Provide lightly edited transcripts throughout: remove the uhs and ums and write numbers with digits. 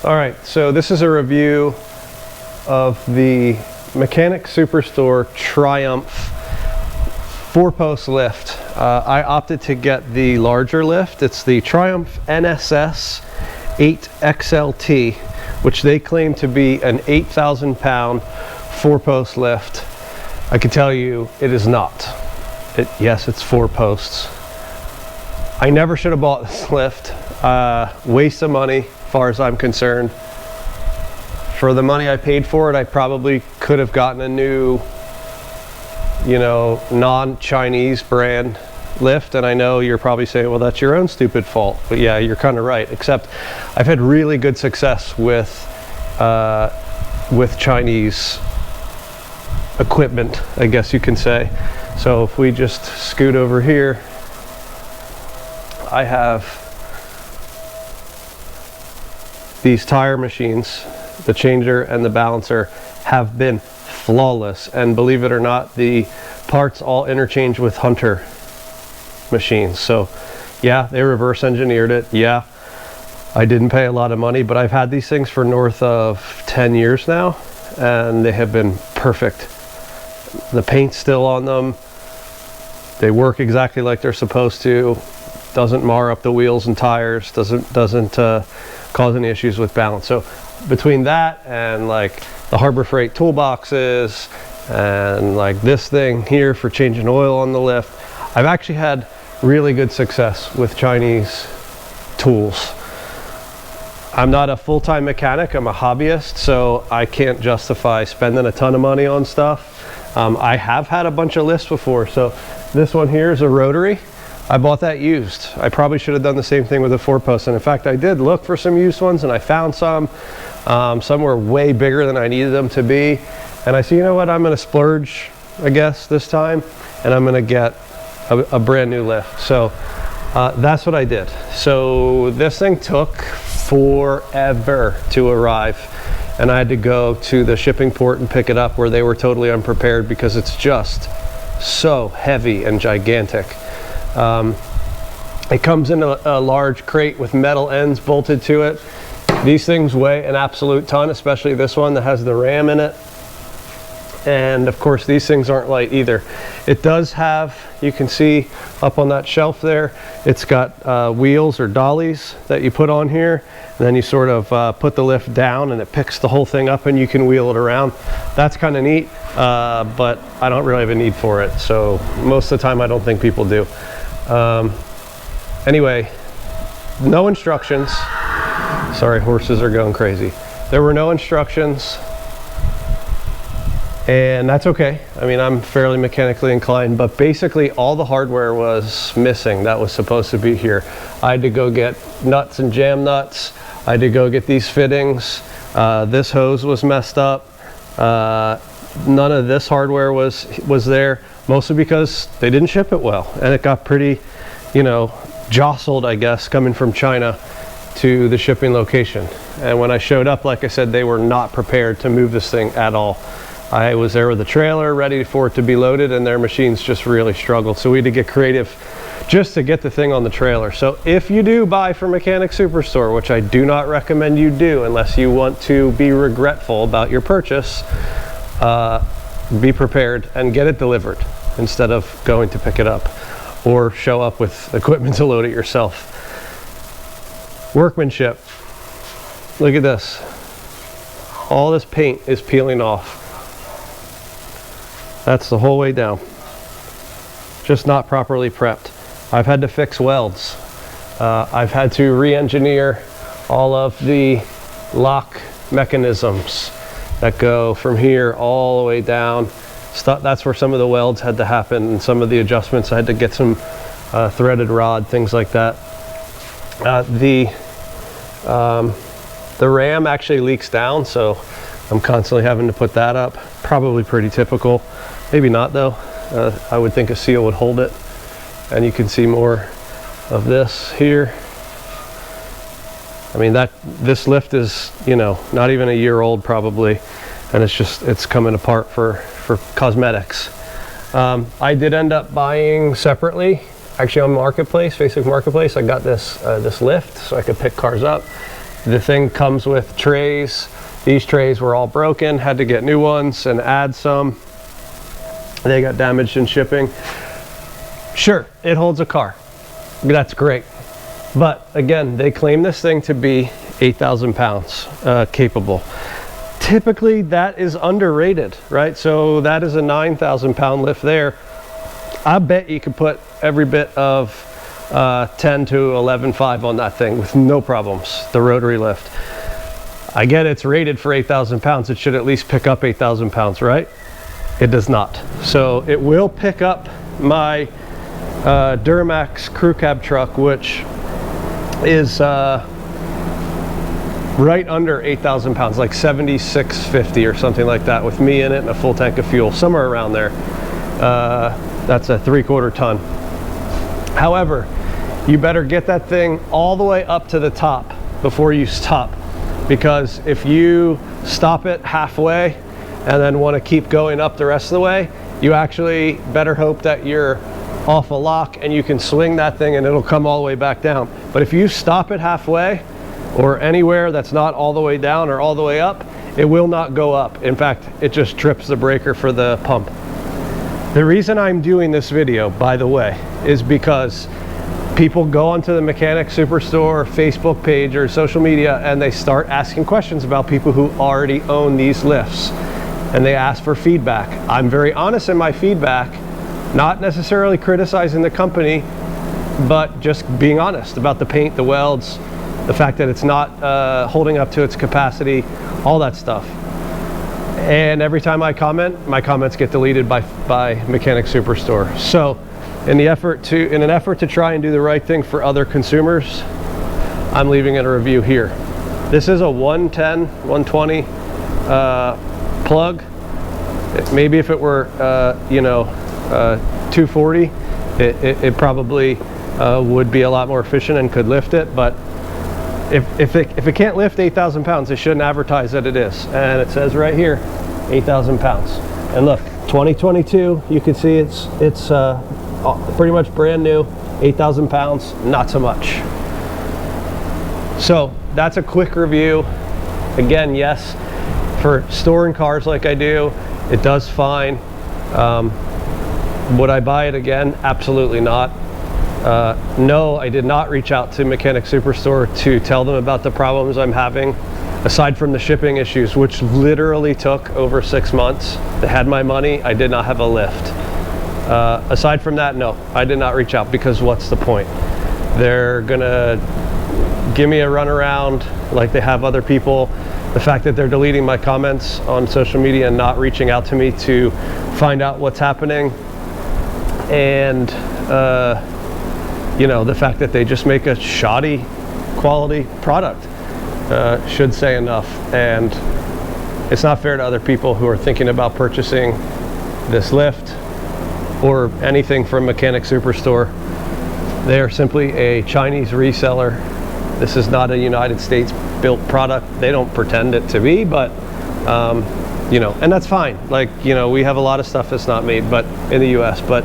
All right, so this is a review of the Mechanic Superstore Triumph 4-post lift. I opted to get the larger lift. It's the Triumph NSS 8XLT, which they claim to be an 8,000 pound 4-post lift. I can tell you it is not. Yes, it's 4 posts. I never should have bought this lift. Waste of money, as far as I'm concerned. For the money I paid for it, I probably could have gotten a new, non-Chinese brand lift. And I know you're probably saying, well, that's your own stupid fault. But yeah, you're kind of right. Except I've had really good success with Chinese equipment, I guess you can say. So if we just scoot over here, I have these tire machines. The changer and the balancer have been flawless, and believe it or not, the parts all interchange with Hunter machines. So yeah, they reverse engineered it. Yeah, I didn't pay a lot of money, but I've had these things for north of 10 years now, and they have been perfect. The paint's still on them. They work exactly like they're supposed to. Doesn't mar up the wheels and tires. Doesn't cause any issues with balance. So between that and like the Harbor Freight toolboxes and like this thing here for changing oil on the lift, I've actually had really good success with Chinese tools. I'm not a full-time mechanic, I'm a hobbyist, so I can't justify spending a ton of money on stuff. I have had a bunch of lifts before. So this one here is a rotary. I bought that used. I probably should have done the same thing with a 4-post, and in fact I did look for some used ones, and I found some. Some were way bigger than I needed them to be, and I said, you know what, I'm going to splurge, I guess, this time, and I'm going to get a brand new lift. So that's what I did. So this thing took forever to arrive, and I had to go to the shipping port and pick it up, where they were totally unprepared because it's just so heavy and gigantic. It comes in a large crate with metal ends bolted to it. These things weigh an absolute ton, especially this one that has the ram in it. And of course these things aren't light either. It does have, you can see up on that shelf there, it's got wheels or dollies that you put on here, and then you sort of put the lift down and it picks the whole thing up and you can wheel it around. That's kind of neat, but I don't really have a need for it, so most of the time I don't think people do. Anyway, no instructions. Sorry, horses are going crazy. There were no instructions, and that's okay. I mean, I'm fairly mechanically inclined, but basically all the hardware was missing that was supposed to be here. I had to go get nuts and jam nuts. I had to go get these fittings. This hose was messed up. None of this hardware was there, mostly because they didn't ship it well, and it got pretty, jostled, I guess, coming from China to the shipping location. And when I showed up, like I said, they were not prepared to move this thing at all. I was there with a trailer ready for it to be loaded, and their machines just really struggled. So we had to get creative just to get the thing on the trailer. So if you do buy from Mechanic Superstore, which I do not recommend you do unless you want to be regretful about your purchase, be prepared and get it delivered instead of going to pick it up, or show up with equipment to load it yourself. Workmanship. Look at this. All this paint is peeling off. That's the whole way down. Just not properly prepped. I've had to fix welds. I've had to re-engineer all of the lock mechanisms that go from here all the way down. That's where some of the welds had to happen, and some of the adjustments. I had to get some threaded rod, things like that. The ram actually leaks down, so I'm constantly having to put that up. Probably pretty typical. Maybe not though. I would think a seal would hold it. And you can see more of this here. I mean, this lift is, not even a year old probably, and it's coming apart for cosmetics. I did end up buying separately, actually on Marketplace, Facebook Marketplace. I got this lift so I could pick cars up, The thing comes with trays. These trays were all broken, had to get new ones and add some. They got damaged in shipping. Sure, it holds a car. That's great. But again, they claim this thing to be 8,000 pounds capable. Typically that is underrated, right? So that is a 9,000 pound lift there. I bet you could put every bit of 10 to 11.5 on that thing with no problems, the rotary lift. I get it's rated for 8,000 pounds. It should at least pick up 8,000 pounds, right? It does not. So it will pick up my Duramax crew cab truck, which is right under 8,000 pounds, like 7,650 or something like that, with me in it and a full tank of fuel, somewhere around there. That's a 3/4 ton. However, you better get that thing all the way up to the top before you stop, because if you stop it halfway and then want to keep going up the rest of the way, you actually better hope that you're off a lock and you can swing that thing and it'll come all the way back down. But if you stop it halfway or anywhere that's not all the way down or all the way up, it will not go up. In fact, it just trips the breaker for the pump. The reason I'm doing this video, by the way, is because people go onto the Mechanic Superstore Facebook page or social media and they start asking questions about people who already own these lifts, and they ask for feedback. I'm very honest in my feedback, not necessarily criticizing the company, but just being honest about the paint, the welds, the fact that it's not holding up to its capacity, all that stuff. And every time I comment, my comments get deleted by Mechanic Superstore. So in an effort to try and do the right thing for other consumers, I'm leaving it a review here. This is a 110, 120 plug. Maybe if it were 240, it probably would be a lot more efficient and could lift it. But if it can't lift 8,000 pounds, it shouldn't advertise that it is. And it says right here, 8,000 pounds. And look, 2022, you can see it's pretty much brand new. 8,000 pounds, not so much. So that's a quick review. Again, yes, for storing cars like I do, it does fine. Would I buy it again? Absolutely not. No, I did not reach out to Mechanic Superstore to tell them about the problems I'm having, aside from the shipping issues, which literally took over 6 months. They had my money, I did not have a lift. Aside from that, no, I did not reach out, because what's the point? They're gonna give me a runaround like they have other people. The fact that they're deleting my comments on social media and not reaching out to me to find out what's happening, and the fact that they just make a shoddy quality product should say enough. And it's not fair to other people who are thinking about purchasing this lift or anything from Mechanic Superstore. They are simply a Chinese reseller. This is not a United States built product. They don't pretend it to be, but and that's fine. Like, we have a lot of stuff that's not made but in the US, but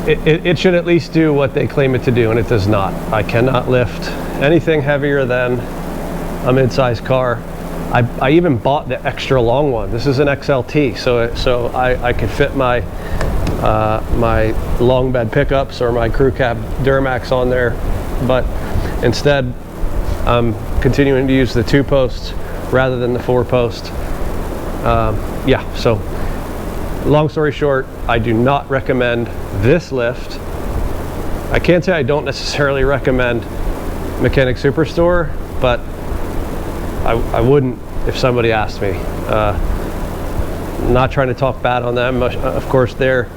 it should at least do what they claim it to do, and it does not. I cannot lift anything heavier than a mid-sized car. I even bought the extra long one. This is an XLT, so I could fit my my long bed pickups or my crew cab Duramax on there, but instead I'm continuing to use the 2-post rather than the 4-post. So long story short, I do not recommend this lift. I can't say I don't necessarily recommend Mechanic Superstore, but I wouldn't if somebody asked me. Not trying to talk bad on them. Of course, they're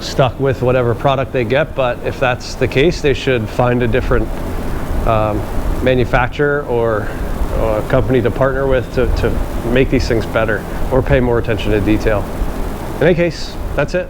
stuck with whatever product they get, but if that's the case, they should find a different manufacturer or a company to partner with to make these things better, or pay more attention to detail. In any case, that's it.